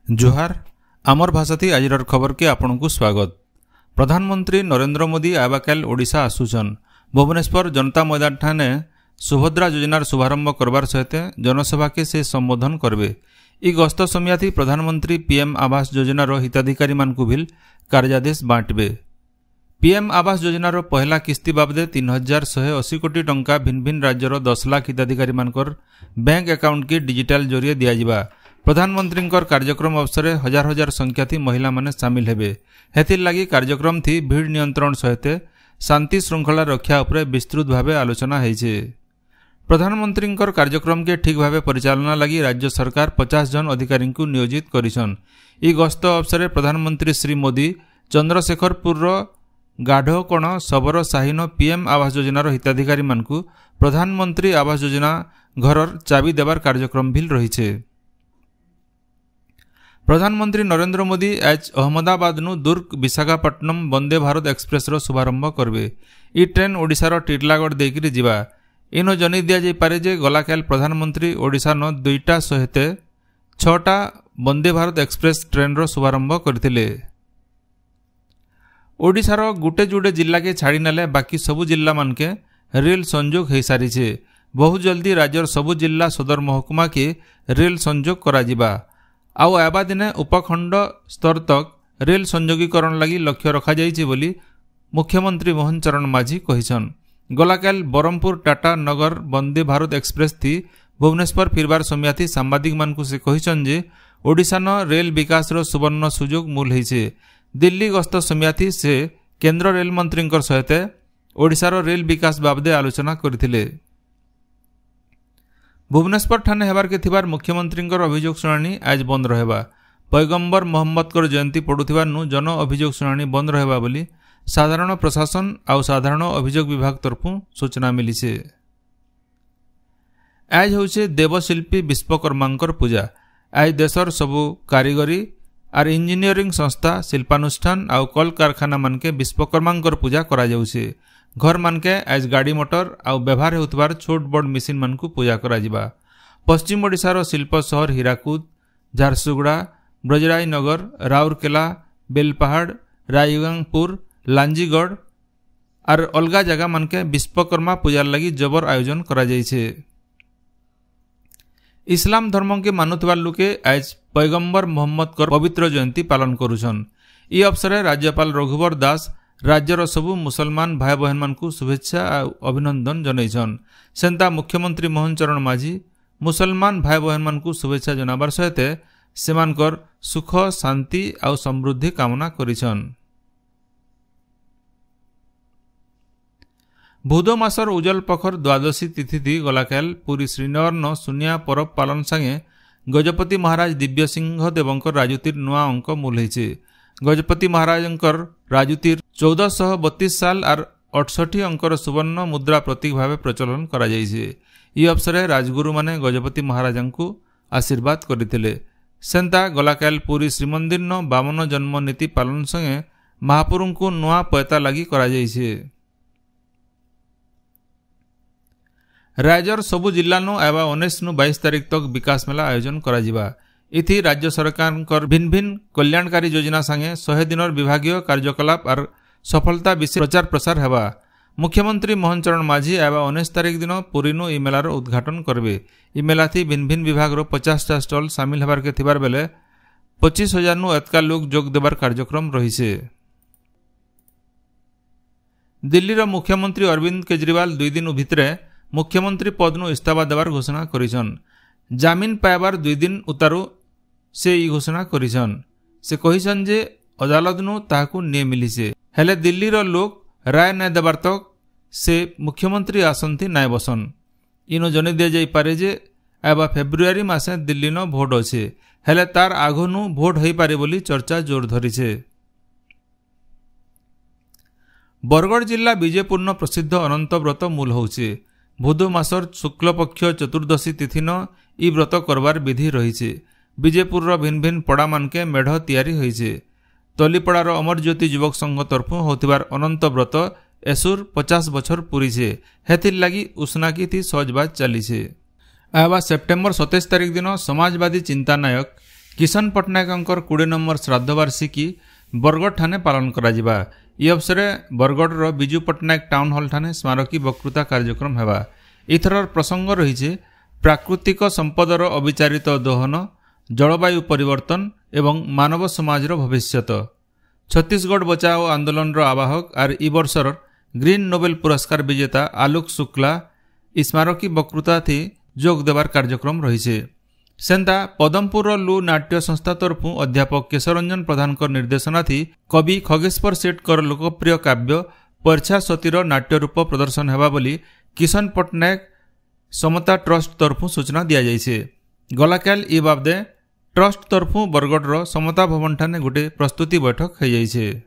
जोहार आमर भाषा थी आज खबर के आपण को स्वागत। प्रधानमंत्री नरेंद्र मोदी आबाकाल ओडिशा आसुचन। भुवनेश्वर जनता मैदान ठाने सुभद्रा योजनार शुभारंभ करबार सहित जनसभा के से संबोधन करबे। इ गस्त समय थी प्रधानमंत्री पीएम आवास योजनार हिताधिकारी मानकु भी कार्यादेश बांटबे। पीएम आवास योजनार पहला किस्ती बाबदे 3180 कोटी टंका भिन्न भिन्न राज्यर 10 लाख हिताधिकारी मानकर बैंक अकाउंट के डिजिटल जरिए दियाजिबा। प्रधानमंत्री कार्यक्रम अवसर हजार हजार संख्या थी महिला माने सामिल हेबे। हेतिर लगी कार्यक्रम थी भीड़ नियंत्रण सहित शांति श्रृंखला रक्षा उपरे विस्तृत भावे आलोचना होइछे। प्रधानमंत्री कार्यक्रम के ठीक भावे परिचालना लगी राज्य सरकार 50 जन अधिकारी को नियोजित करिसन। इ गस्त अवसर प्रधानमंत्री श्री मोदी चंद्रशेखरपुर गाढ़कोण सबरो साहिन पीएम आवास योजनार हिताधिकारी मानकु प्रधानमंत्री आवास योजना घरर चाबी देवार कार्यक्रम भी रही। प्रधानमंत्री नरेंद्र मोदी आज अहमदाबाद नु दुर्ग विशाखापट्टनम वंदे भारत एक्सप्रेस रो शुभारंभ करबे। इ ट्रेन ओडिशार टिटलागढ़ देकिरी जिबा। इनो जनी दिया जाय पारे जे गलाकाल प्रधानमंत्री ओडिशा न 2टा सहित 6टा वंदे भारत एक्सप्रेस ट्रेन रो शुभारंभ करथिले। ओडिशार गुटे जुड़े जिला के छाड़ी नेले बाकी सबु जिला मानके रेल संजोग हो सारी छे। बहुत जल्दी राज्यर सबु जिला सदर महकुमा के रेल संजोग करा जिबा। आउ आबा दिने उपखंड स्तर तक रेल संयोगीकरण लगी लक्ष्य रखा जाइछि बोली मुख्यमंत्री मोहन चरण माझी कहिछन। गलाकाल बरमपुर टाटा नगर वंदे भारत एक्सप्रेस थी भुवनेश्वर फिरबार समय थी सांबादिक मानकु से कहिछन जे ओडिशा न रेल विकास रो सुवर्ण सुजोग मूल होइछे। दिल्ली गस्त समय थी से केंद्र रेल मंत्री सहित ओडिशार रेल विकास बाबदे आलोचना करथिले। भुवनेश्वर ठाने हेबार के थिबार मुख्यमंत्री अभियोग शुणाणी आज बंद रहेबा। पैगंबर मोहम्मद जयंती पड़ुथिबार नु जन अभियोग शुणाणी बंद रहेबा बोली साधारण प्रशासन आउ साधारण अभियोग विभाग तरफु सूचना मिली छे। आज होछे देवशिल्पी विश्वकर्मांकर पूजा। आज देशर सबु कारीगरी आर इंजीनियरिंग संस्था शिल्पानुष्ठान आउ कल कारखाना मानके विश्वकर्मांकर पूजा करा जाउछे। घर मानके आज गाड़ी मोटर आउ व्यवहार होतबार छोट बड़ मिसिन मानकु पूजा करा जिबा। पश्चिम ओडिशार शिल्प शहर हीराकुद, झारसुगुड़ा, ब्रजराई नगर, राउरकेला, बेलपहाड़, रायगंगपुर, लांजीगढ़ आर अलगा जगह मानके विश्वकर्मा पूजार लगी जबर आयोजन करा जाइछे। इस्लाम धर्म के मानुथबार लोके आज पैगंबर मोहम्मद पवित्र जयंती पालन करुछन। इ अवसर राज्यपाल रघुवर दास राज्यर सबु मुसलमान भाई बहन मानकु शुभेच्छा और अभिनंदन जनैछन। सेंता मुख्यमंत्री मोहन चरण माझी मुसलमान भाई बहन मानकु शुभेच्छा जनाबार सहित सेमानकर सुख शांति और समृद्धि कामना करिछन। भूदो मासर उजल पखर द्वादशी तिथि थी गलाकाल पुरी श्रीनगर न सुनिया परब पालन संगे गजपति महाराज दिव्य सिंह देवंकर राजुतिर नुआ अंक मूल होइछे। गजपति महाराजंकर राजुतिर 1432 साल आर 68 अंकर सुवर्ण मुद्रा प्रतीक भावे प्रचलन करा जाइछे। इ अवसर राजगुरु माने गजपति महाराजंकु आशीर्वाद करथिले। सेंता गलाकाल पुरी श्रीमंदिर न 52 जन्म नीति पालन संगे महापुरुंकु नुआ पैता लगी करा जाइछे। राज्यर सबु जिला नु एबा 19 नु 22 तारीख तक विकास मेला आयोजन करा जिबा। इथि राज्य सरकार भिन्न भिन्न कल्याणकारी योजना संगे 100 दिनर विभागीय कार्यकलाप और सफलता विषय प्रचार प्रसार हेबा। मुख्यमंत्री मोहन चरण माझी एबा 19 तारीख दिन पुरी नु इ मेलार उद्घाटन करबे। इ मेला थी भिन्न भिन्न विभाग रो 50टा स्टॉल शामिल हेबार के थिबार बेले 25,000 नु एतका लोग जोग देबार कार्यक्रम रहिছে। दिल्ली रो मुख्यमंत्री अरविंद केजरीवाल 2 दिन भितरे मुख्यमंत्री पद नु इस्तीफा देवार घोषणा करिछन। जामिन पाइबार 2 दिन उतारू से इ घोषणा करिछन। से कहिछन जे अदालत नु ताहाकु ने मिलिसे हेले दिल्ली रो लोग राय न देबार तक से मुख्यमंत्री आसनथि नाय बसन। इनो जने दे जाई पारे जे एबा फेब्रुआरी मासे दिल्ली न भोट अछि हेले तार आगो नु भोट होई पारे बोली चर्चा जोर धरिछे। बरगढ़ जिला विजयपुर न प्रसिद्ध अनंत व्रत मूल होउछे। भूदो मासर शुक्ल पक्ष चतुर्दशी तिथि न इ व्रत करबार विधि रहिछे। विजयपुर भिन्न भिन्न पड़ा मानके मेढ़ तैयारी होइछे। तलीपड़ार अमर ज्योति युवक संघ तरफु होतिबार अनंत व्रत एसुर 50 बछर पूरी छे। हेतिर लगी उष्णाकी थी सजबाज चली छे। आवा सेप्टेम्बर 27 तारीख दिन समाजवादी चिंता नायक किशन पट्टनायकंकर 20 नंबर श्राद्धवार्षिकी बरगढ़ ठाने पालन करा। ई अवसर बरगढ़ बिजू पट्टनायक टाउन हॉल ठाने स्मारकी वक्तृता कार्यक्रम हेबा। इथर प्रसंग रही प्राकृतिक संपदर अविचारित दोहन, जलवायु परिवर्तन एवं मानव समाज भविष्यत। छत्तीसगढ़ बचाओ आंदोलन आवाहक और ई वर्षर ग्रीन नोबेल पुरस्कार विजेता आलोक शुक्ला स्मारकी वक्तृता थी जोग देवार कार्यक्रम रही। सेंता पदमपुर लू नाट्य संस्था तरफु अध्यापक केशरंजन प्रधान निर्देशना थी कवि खगेश्वर सेठकर लोकप्रिय काव्य परछा सतीर नाट्य रूप प्रदर्शन हेबा बोली किशन पट्टनायक समता ट्रस्ट तरफु सूचना दि जाइए। गलाकाल ई बाबदे ट्रस्ट तरफु बरगढ़ समता भवन ठाने गोटे प्रस्तुति बैठक हो जाइए।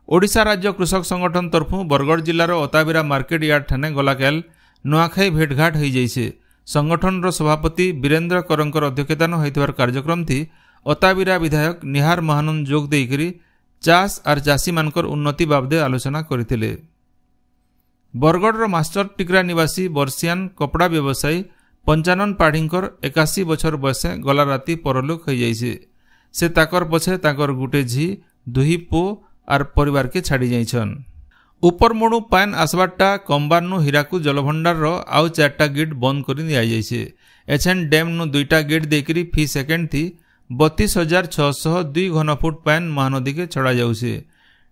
ओडिशा राज्य कृषक संगठन तरफु बरगढ़ जिलार अताबिरा मार्केट यार्ड ठाने गलाकाल नुआखाई भेटघाट हो जाइए। संगठन सभापति वीरेन्द्र करंकर अध्यक्षतान होइतबार कार्यक्रम थी अताबिरा विधायक निहार महानंद जोग देकरी चाष और चाषी मानकर उन्नति बाबदे आलोचना करथिले। बरगढ़ मास्टर टिकरा निवासी बर्सियान कपड़ा व्यवसायी पंचानन पाढ़ीकर 81 बछर बयसे गला राति परलोक हो जाइए। से ताकर पछे ताकर गुटे झी दुही पो और परिवार के छाड़ी जाइछन। उपरमुणु पान आसबाटा कंबारनु हीराकू जलभंडार आउ 4टा गेट बंद कर दिजाइए। एछेन डैम नु 2टा गेट देकरी फी सेकेंड थी 32,602 घनफुट पान महानदी के छड़ा जाउछे।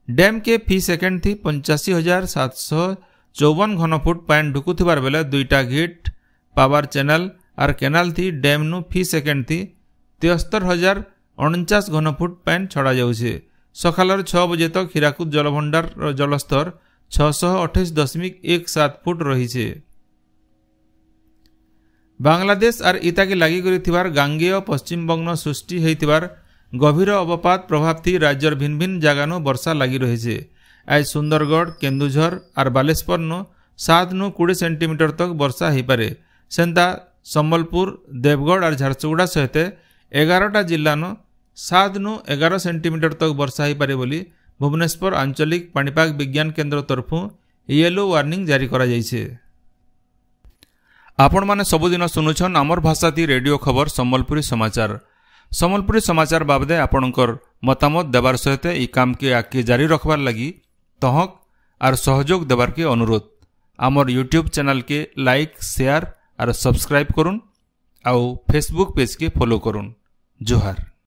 डैम के फी सेकेंड थी 85,754 घनफुट पान ढुकुथिबार बेले 2टा गेट पावर चैनल और केनाल थी डैम नु फी सेकेंड थी 73,049 घनफुट पान छड़ा जाउछे। सकालर 6 बजे तक हीराकुद जलभंडार जलस्तर 628.17 फुट रही। बांग्लादेश और इताके लगी कर गांगेय पश्चिम बंग सृष्टि होइतिबार गभीर अवपात प्रभाव थी राज्यर भिन्न भिन्न जगानु वर्षा लगी रही। आज सुंदरगढ़ केन्दुझर और बालेश्वर नु 7 नु 20 सेंटीमीटर तक वर्षा हो पारे। सेंता संबलपुर देवगढ़ और झारसुगुड़ा सहित 11टा जिल्लानु 7 नु 11 सेंटीमीटर तक वर्षा हो पारे बोली भुवनेश्वर आंचलिक पाणीपाग विज्ञान केन्द्र तरफु येलो वार्निंग जारी करा जाइछे। आपण माने सबुदिन सुनुछन आमर भाषाती रेडियो खबर सम्बलपुरी समाचार। सम्बलपुरी समाचार बाबदे आपणकर मतामत देवार सहित ई काम के आगे जारी रखबार लगी तहक और सहयोग देवार के अनुरोध। आमर यूट्यूब चैनल के लाइक शेयर और सब्सक्राइब करुन आउ फेसबुक पेज के फॉलो करुन। जोहार।